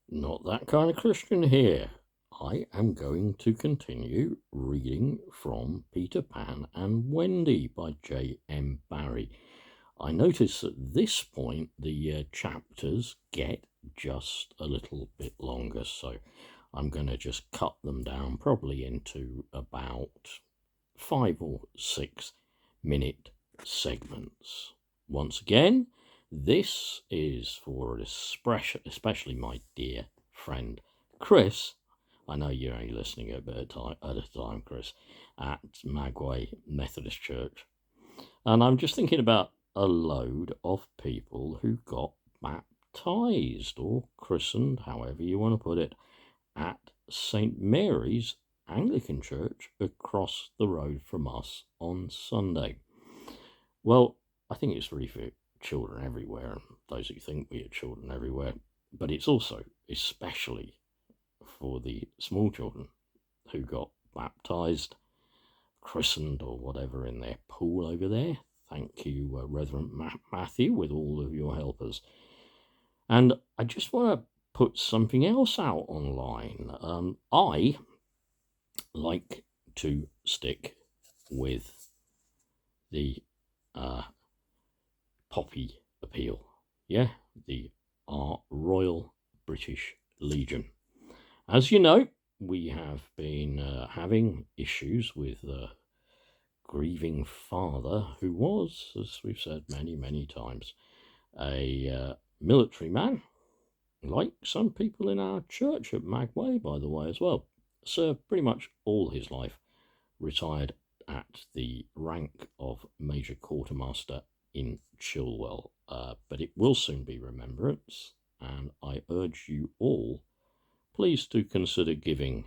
Not that kind of Christian here. I am going to continue reading from Peter Pan and Wendy by J M Barrie. I notice at this point the chapters get just a little bit longer, so I'm going to just cut them down probably into about 5 or 6 minute segments. Once again, this is for especially my dear friend Chris. I know you're only listening at a time, Chris, at Magway Methodist Church. And I'm just thinking about a load of people who got baptized or christened, however you want to put it, at St. Mary's Anglican Church across the road from us on Sunday. Well, I think it's really for children everywhere, and those who think we are children everywhere, but it's also especially for the small children who got baptized, christened, or whatever in their pool over there. Thank you, Reverend Matthew, with all of your helpers. And I just want to put something else out online. I like to stick with the poppy appeal. Yeah, our Royal British Legion. As you know, we have been having issues with a grieving father who was, as we've said many times, a military man, like some people in our church at Magway, by the way, as well. Served pretty much all his life, retired at the rank of Major Quartermaster in Chilwell, but it will soon be remembrance, and I urge you all, please to consider giving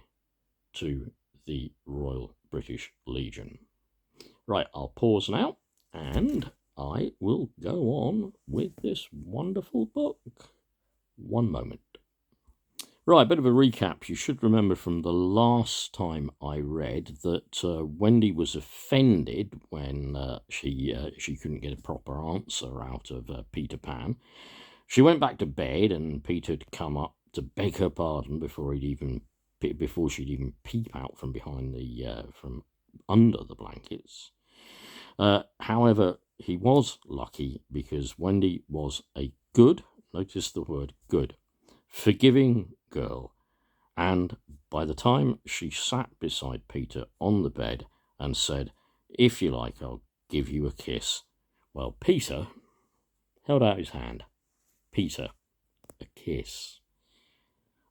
to the Royal British Legion. Right, I'll pause now, and I will go on with this wonderful book. One moment. Right, a bit of a recap. You should remember from the last time I read that Wendy was offended when she couldn't get a proper answer out of Peter Pan. She went back to bed, and Peter had come up to beg her pardon before she'd even peep out from behind from under the blankets. However, he was lucky because Wendy was a good, notice the word good, forgiving girl, and by the time she sat beside Peter on the bed and said, "If you like, I'll give you a kiss," well, Peter held out his hand. Peter, a kiss.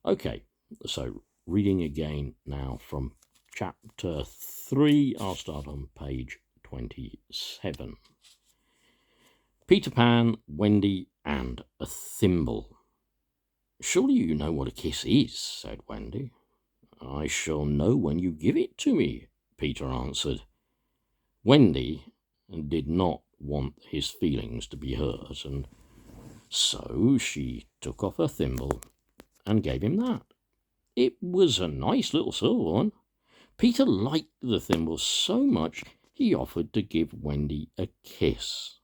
Okay, so reading again now from chapter 3, I'll start on page 27. Peter Pan, Wendy, and a thimble. "Surely you know what a kiss is," said Wendy. "I shall know when you give it to me," Peter answered. Wendy did not want his feelings to be hurt, and so she took off her thimble and gave him that. It was a nice little silver one. Peter liked the thimble so much he offered to give Wendy a kiss.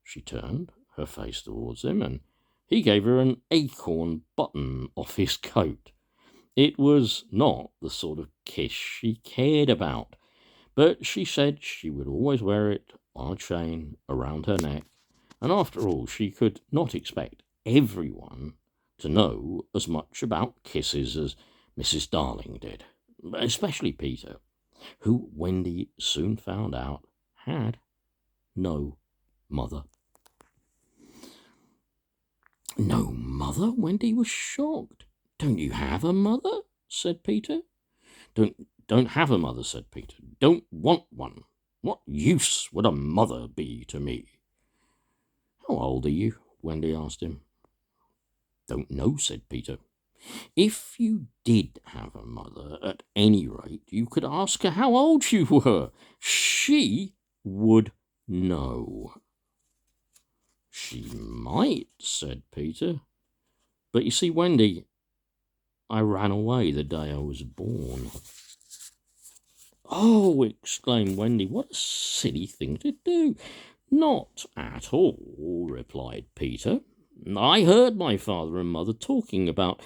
She turned her face towards him, and he gave her an acorn button off his coat. It was not the sort of kiss she cared about, but she said she would always wear it on a chain around her neck, and after all, she could not expect everyone to know as much about kisses as Mrs. Darling did, especially Peter, who Wendy soon found out had no mother. "No mother?" Wendy was shocked. "Don't you have a mother?" said Peter. Don't have a mother," said Peter. "Don't want one. What use would a mother be to me?" "How old are you?" Wendy asked him. "Don't know," said Peter. "If you did have a mother, at any rate, you could ask her how old you were. She would know." "She might," said Peter. "But you see, Wendy, I ran away the day I was born." "Oh," exclaimed Wendy, "what a silly thing to do." "Not at all," replied Peter. "I heard my father and mother talking about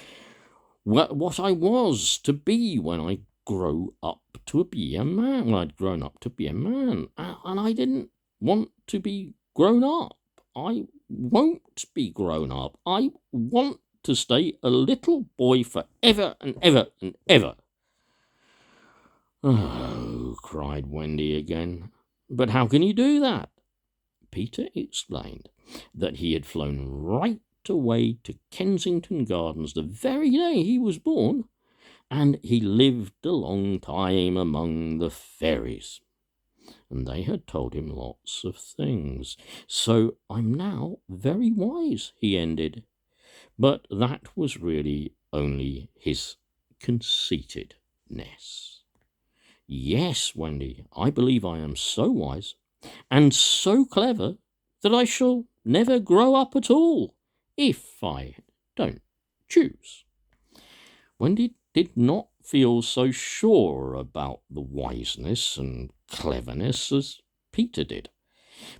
what I was to be when I grow up to be a man. When I'd grown up to be a man, and I didn't want to be grown up. I won't be grown up. I want to stay a little boy forever and ever and ever. Oh, cried Wendy again. But how can you do that? Peter explained that he had flown right away to Kensington Gardens the very day he was born, and he lived a long time among the fairies. And they had told him lots of things. So I'm now very wise, he ended. But that was really only his conceitedness. Yes, Wendy, I believe I am so wise and so clever that I shall never grow up at all, if I don't choose. Wendy did not feel so sure about the wiseness and cleverness as Peter did,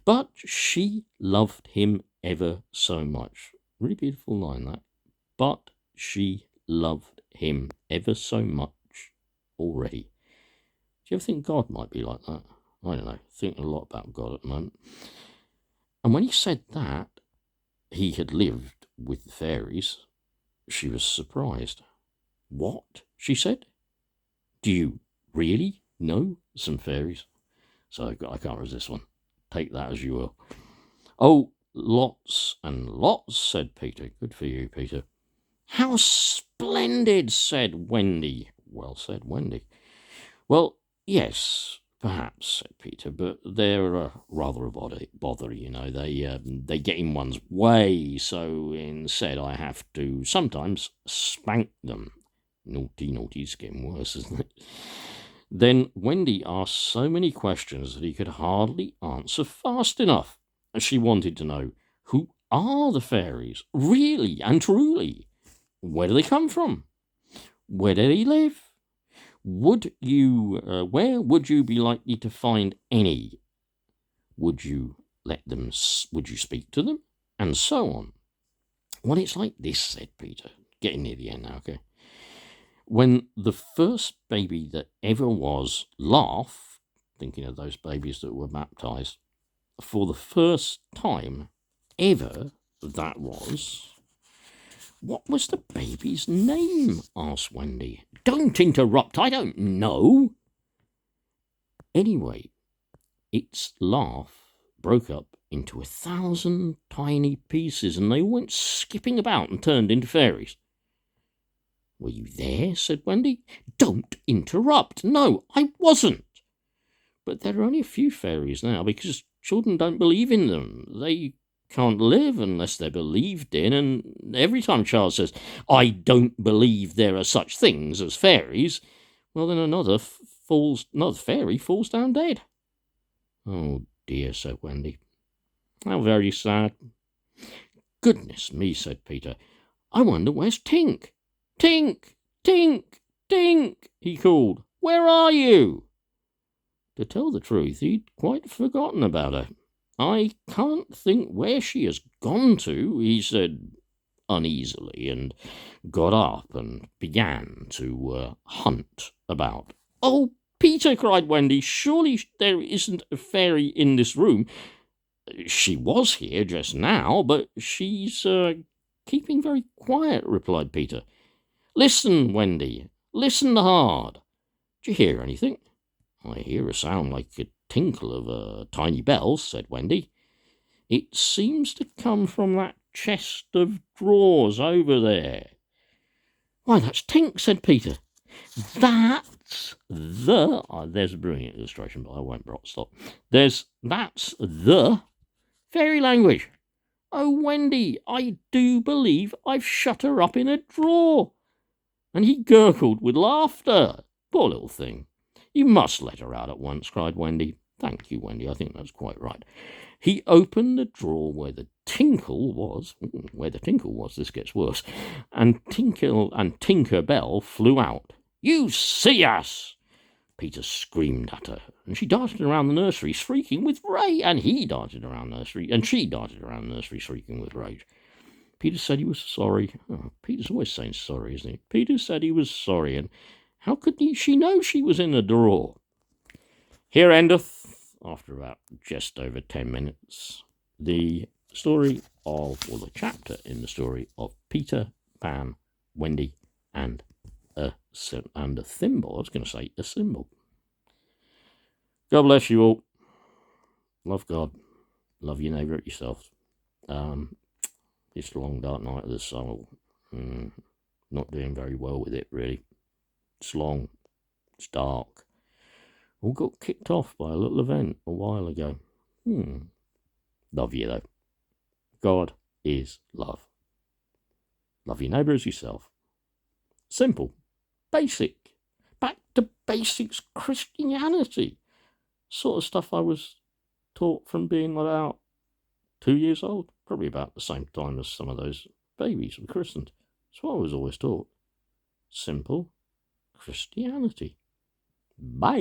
but she loved him ever so much. Really beautiful line, that. But she loved him ever so much already. Do you ever think God might be like that? I don't know. Thinking a lot about God at the moment. And when he said that he had lived with the fairies, she was surprised. What? She said. Do you really know some fairies? So I can't resist one. Take that as you will. Oh, lots and lots, said Peter. Good for you, Peter. How splendid, said Wendy. Well said, Wendy. Well, yes, perhaps, said Peter, but they're rather a bother, you know. They get in one's way, so instead I have to sometimes spank them. Naughty, it's getting worse, isn't it? Then Wendy asked so many questions that he could hardly answer fast enough. She wanted to know, who are the fairies, really and truly? Where do they come from? Where do they live? Where would you be likely to find any? Would you speak to them? And so on. Well, it's like this, said Peter. Getting near the end now, okay? When the first baby that ever was laughed, thinking of those babies that were baptized, for the first time ever, that was... What was the baby's name? Asked Wendy. Don't interrupt, I don't know. Anyway, its laugh broke up into 1,000 tiny pieces, and they went skipping about and turned into fairies. Were you there? Said Wendy. Don't interrupt. No, I wasn't. But there are only a few fairies now, because children don't believe in them. They can't live unless they're believed in, and every time Charles says, I don't believe there are such things as fairies, well, then another fairy falls down dead. Oh dear, said Wendy. How very sad. Goodness me, said Peter. I wonder where's Tink? Tink, Tink, Tink, he called. Where are you? To tell the truth, he'd quite forgotten about her. I can't think where she has gone to, he said uneasily, and got up and began to hunt about. Oh, Peter, cried Wendy, surely there isn't a fairy in this room. She was here just now, but she's keeping very quiet, replied Peter. Listen, Wendy, listen hard. Do you hear anything? I hear a sound like a tinkle of a tiny bell, said Wendy. It seems to come from that chest of drawers over there. Why, that's Tink, said Peter. That's there's a brilliant illustration, but I won't stop. That's the fairy language. Oh, Wendy, I do believe I've shut her up in a drawer. And he gurgled with laughter. Poor little thing. You must let her out at once, cried Wendy. Thank you, Wendy, I think that's quite right. He opened the drawer where the tinkle was, this gets worse, and Tinker Bell flew out. You see us! Peter screamed at her, and she darted around the nursery, shrieking with rage, and she darted around the nursery, shrieking with rage. Peter said he was sorry. Oh, Peter's always saying sorry, isn't he? Peter said he was sorry, and how could she know she was in the drawer? Here endeth, after about just over 10 minutes, the story of, or the chapter in the story of Peter, Pan, Wendy, and a thimble. I was going to say a symbol. God bless you all. Love God. Love your neighbour at yourself. It's a long, dark night of the soul. Not doing very well with it, really. It's long. It's dark. All got kicked off by a little event a while ago. Love you, though. God is love. Love your neighbour as yourself. Simple. Basic. Back to basics Christianity. Sort of stuff I was taught from being about 2 years old. Probably about the same time as some of those babies were christened. That's what I was always taught. Simple Christianity. Bye.